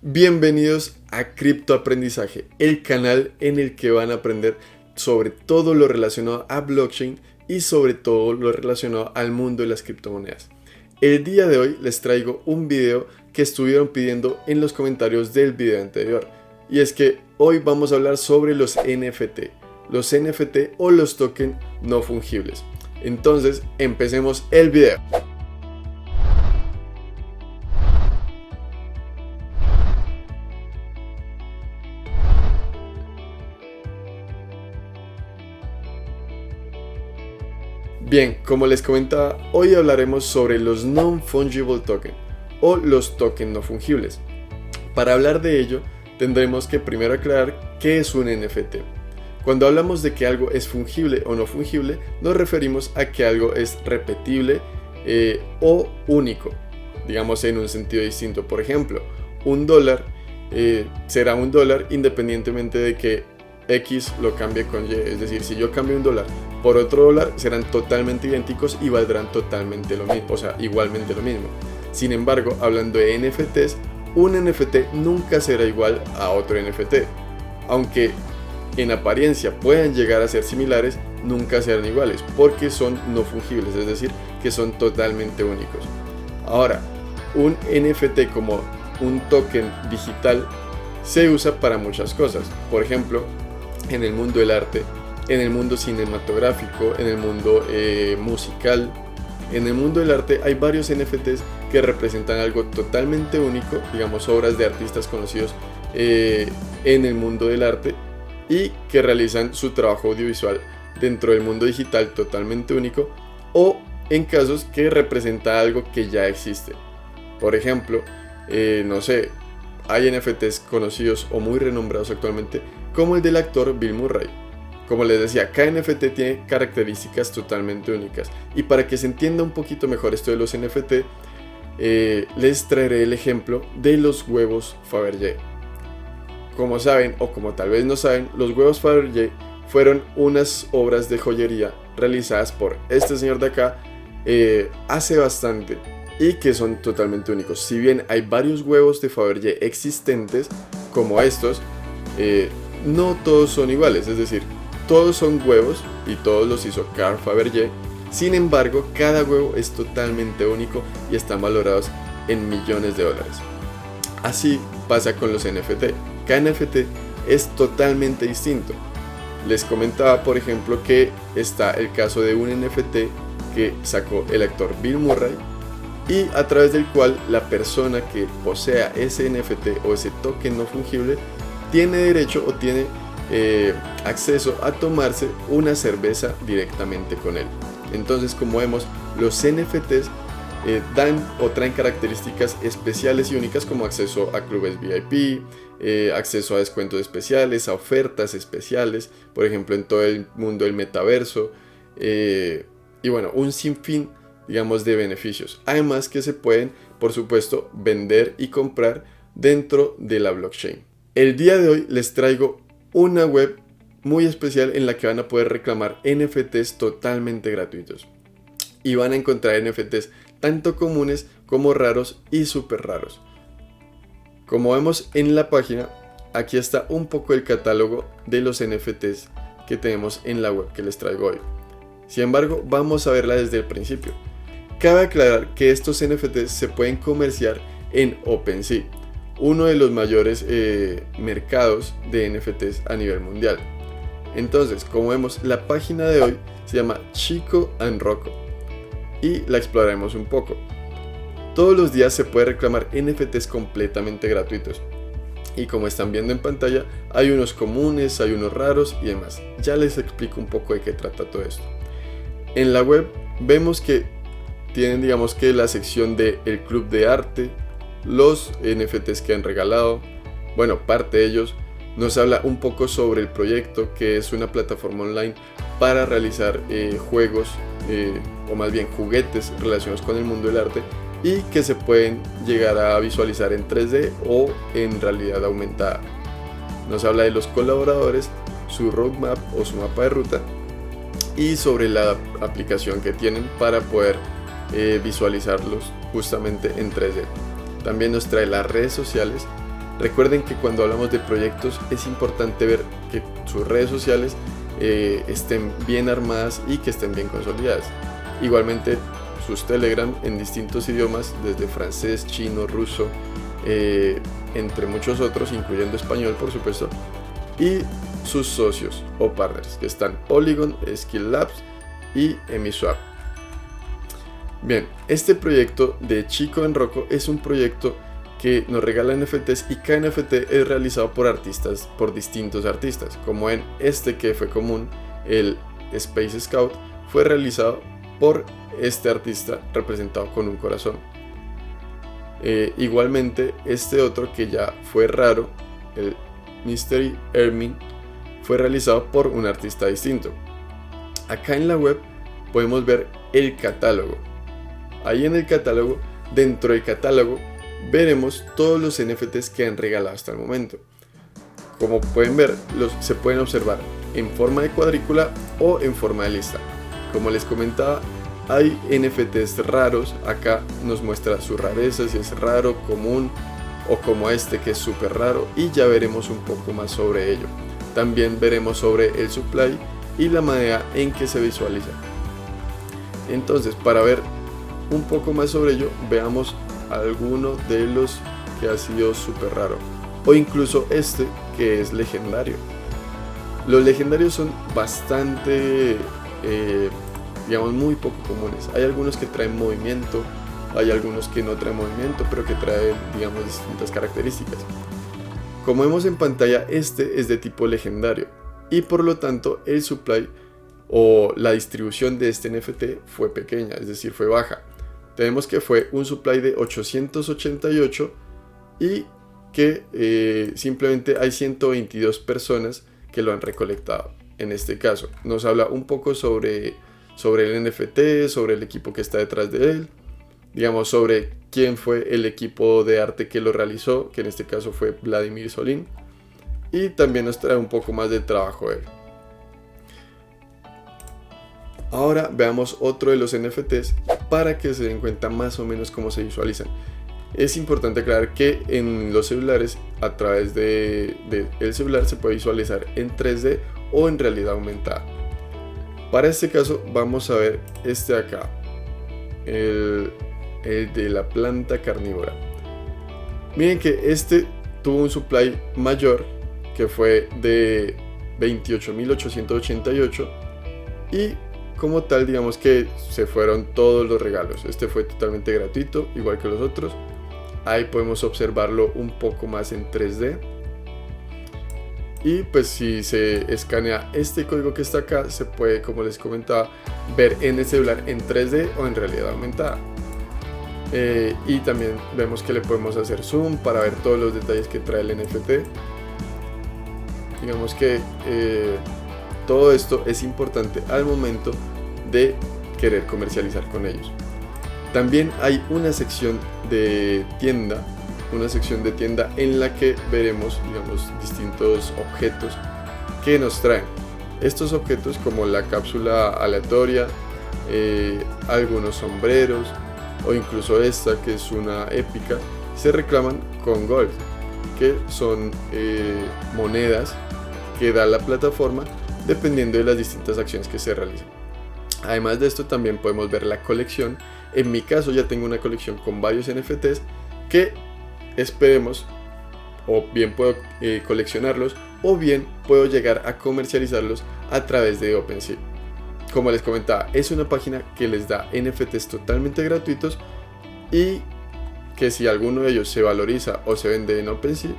Bienvenidos a Criptoaprendizaje, el canal en el que van a aprender sobre todo lo relacionado a blockchain y sobre todo lo relacionado al mundo de las criptomonedas. El día de hoy les traigo un video que estuvieron pidiendo en los comentarios del video anterior, y es que hoy vamos a hablar sobre los NFT o los tokens no fungibles. Entonces empecemos el video. Bien, como les comentaba, hoy hablaremos sobre los non-fungible tokens o los tokens no fungibles. Para hablar de ello, tendremos que primero aclarar qué es un NFT. Cuando hablamos de que algo es fungible o no fungible, nos referimos a que algo es repetible o único, digamos en un sentido distinto. Por ejemplo, un dólar será un dólar independientemente de que X lo cambie con Y, es decir, si yo cambio un dólar por otro dólar serán totalmente idénticos y valdrán totalmente lo mismo, o sea, igualmente lo mismo. Sin embargo, hablando de NFTs, un NFT nunca será igual a otro NFT, aunque en apariencia puedan llegar a ser similares, nunca serán iguales porque son no fungibles, es decir, que son totalmente únicos. Ahora, un NFT como un token digital se usa para muchas cosas, por ejemplo, en el mundo del arte, en el mundo cinematográfico, en el mundo musical. En el mundo del arte hay varios NFTs que representan algo totalmente único, digamos obras de artistas conocidos en el mundo del arte y que realizan su trabajo audiovisual dentro del mundo digital totalmente único, o en casos que representa algo que ya existe. Por ejemplo, no sé, hay NFTs conocidos o muy renombrados actualmente como el del actor Bill Murray. Como les decía, cada NFT tiene características totalmente únicas, y para que se entienda un poquito mejor esto de los NFT, les traeré el ejemplo de los huevos Fabergé. Como saben, o como tal vez no saben, los huevos Fabergé fueron unas obras de joyería realizadas por este señor de acá hace bastante, y que son totalmente únicos. Si bien hay varios huevos de Fabergé existentes como estos, no todos son iguales, es decir, todos son huevos y todos los hizo Carl Fabergé. Sin embargo, cada huevo es totalmente único y están valorados en millones de dólares. Así pasa con los NFT. Cada NFT es totalmente distinto. Les comentaba, por ejemplo, que está el caso de un NFT que sacó el actor Bill Murray, y a través del cual la persona que posea ese NFT o ese token no fungible tiene derecho o tiene acceso a tomarse una cerveza directamente con él. Entonces, como vemos, los NFTs dan o traen características especiales y únicas, como acceso a clubes VIP, acceso a descuentos especiales, a ofertas especiales, por ejemplo en todo el mundo del metaverso, y bueno, un sinfín, digamos, de beneficios. Además que se pueden, por supuesto, vender y comprar dentro de la blockchain. El día de hoy les traigo una web muy especial en la que van a poder reclamar NFTs totalmente gratuitos. Y van a encontrar NFTs tanto comunes como raros y súper raros. Como vemos en la página, aquí está un poco el catálogo de los NFTs que tenemos en la web que les traigo hoy. Sin embargo, vamos a verla desde el principio. Cabe aclarar que estos NFTs se pueden comerciar en OpenSea, uno de los mayores mercados de NFTs a nivel mundial. Entonces, como vemos, la página de hoy se llama Chico and Rocco y la exploraremos un poco. Todos los días se puede reclamar NFTs completamente gratuitos, y como están viendo en pantalla, hay unos comunes, hay unos raros y demás. Ya les explico un poco de qué trata todo esto. En la web vemos que tienen, digamos, que la sección de el club de arte, los NFTs que han regalado. Bueno, parte de ellos nos habla un poco sobre el proyecto, que es una plataforma online para realizar juegos o más bien juguetes relacionados con el mundo del arte, y que se pueden llegar a visualizar en 3D o en realidad aumentada. Nos habla de los colaboradores, su roadmap o su mapa de ruta, y sobre la aplicación que tienen para poder visualizarlos justamente en 3D. También nos trae las redes sociales Recuerden que cuando hablamos de proyectos es importante ver que sus redes sociales estén bien armadas y que estén bien consolidadas. Igualmente sus Telegram en distintos idiomas, desde francés, chino, ruso, entre muchos otros, incluyendo español por supuesto, y sus socios o partners que están Polygon, Skill Labs y Emiswap. Bien, este proyecto de Chico en Rocco es un proyecto que nos regala NFTs y cada NFT es realizado por distintos artistas, como en este que fue común, el Space Scout, fue realizado por este artista representado con un corazón. Igualmente este otro que ya fue raro, el Mystery Ermin, fue realizado por un artista distinto. Acá en la web podemos ver el catálogo. Ahí en el catálogo, dentro del catálogo, veremos todos los NFTs que han regalado hasta el momento. Como pueden ver, se pueden observar en forma de cuadrícula o en forma de lista. Como les comentaba, hay NFTs raros. Acá nos muestra su rareza, si es raro, común o como este que es súper raro, y ya veremos un poco más sobre ello. También veremos sobre el supply y la manera en que se visualiza. Entonces, para ver un poco más sobre ello, veamos alguno de los que ha sido súper raro, o incluso este que es legendario. Los legendarios son bastante, digamos, muy poco comunes. Hay algunos que traen movimiento, hay algunos que no traen movimiento, pero que traen, digamos, distintas características. Como vemos en pantalla, este es de tipo legendario y por lo tanto el supply o la distribución de este NFT fue pequeña, es decir, fue baja. Tenemos que fue un supply de 888 y que simplemente hay 122 personas que lo han recolectado. En este caso nos habla un poco sobre el NFT, sobre el equipo que está detrás de él, digamos sobre quién fue el equipo de arte que lo realizó, que en este caso fue Vladimir Solín, y también nos trae un poco más del trabajo de él. Ahora veamos otro de los NFTs para que se den cuenta más o menos cómo se visualizan. Es importante aclarar que en los celulares, a través del celular, se puede visualizar en 3D o en realidad aumentada. Para este caso vamos a ver este de acá, el de la planta carnívora. Miren que este tuvo un supply mayor, que fue de 28.888, y como tal, digamos que se fueron todos los regalos. Este fue totalmente gratuito, igual que los otros. Ahí podemos observarlo un poco más en 3D. Y pues si se escanea este código que está acá, se puede, como les comentaba, ver en el celular en 3D o en realidad aumentada. Y también vemos que le podemos hacer zoom para ver todos los detalles que trae el NFT. Digamos que todo esto es importante al momento de querer comercializar con ellos. También hay una sección de tienda, en la que veremos, digamos, distintos objetos que nos traen. Estos objetos, como la cápsula aleatoria, algunos sombreros o incluso esta que es una épica, se reclaman con gold, que son monedas que da la plataforma dependiendo de las distintas acciones que se realicen. Además de esto, también podemos ver la colección. En mi caso ya tengo una colección con varios NFTs que esperemos, o bien puedo coleccionarlos, o bien puedo llegar a comercializarlos a través de OpenSea. Como les comentaba, es una página que les da NFTs totalmente gratuitos y que si alguno de ellos se valoriza o se vende en OpenSea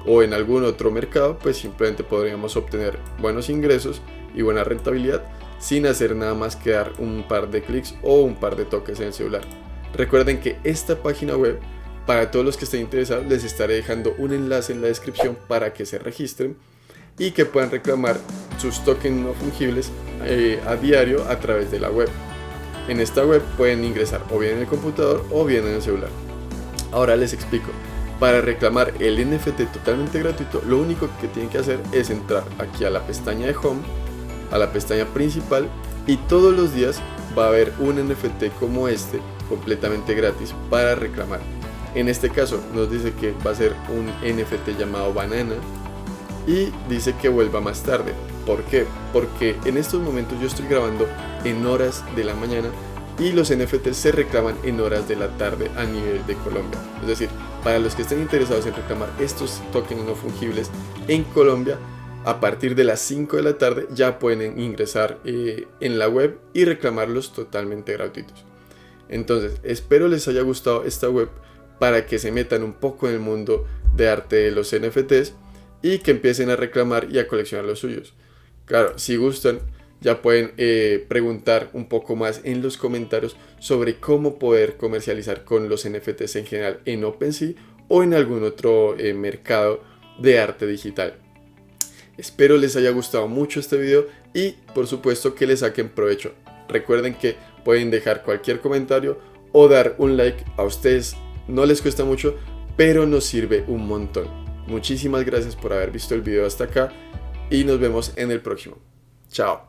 o en algún otro mercado, pues simplemente podríamos obtener buenos ingresos y buena rentabilidad sin hacer nada más que dar un par de clics o un par de toques en el celular. Recuerden que esta página web, para todos los que estén interesados, les estaré dejando un enlace en la descripción para que se registren y que puedan reclamar sus tokens no fungibles a diario a través de la web. En esta web pueden ingresar o bien en el computador o bien en el celular. Ahora les explico. Para reclamar el NFT totalmente gratuito, lo único que tienen que hacer es entrar aquí a la pestaña de Home, a la pestaña principal, y todos los días va a haber un NFT como este completamente gratis para reclamar. En este caso nos dice que va a ser un NFT llamado Banana y dice que vuelva más tarde. ¿Por qué? Porque en estos momentos yo estoy grabando en horas de la mañana y los NFTs se reclaman en horas de la tarde a nivel de Colombia. Es decir, para los que estén interesados en reclamar estos tokens no fungibles en Colombia, a partir de las 5 de la tarde ya pueden ingresar en la web y reclamarlos totalmente gratuitos. Entonces, espero les haya gustado esta web para que se metan un poco en el mundo de arte de los NFTs y que empiecen a reclamar y a coleccionar los suyos. Claro, si gustan, ya pueden preguntar un poco más en los comentarios sobre cómo poder comercializar con los NFTs en general en OpenSea o en algún otro mercado de arte digital. Espero les haya gustado mucho este video y por supuesto que le saquen provecho. Recuerden que pueden dejar cualquier comentario o dar un like. A ustedes no les cuesta mucho, pero nos sirve un montón. Muchísimas gracias por haber visto el video hasta acá y nos vemos en el próximo. Chao.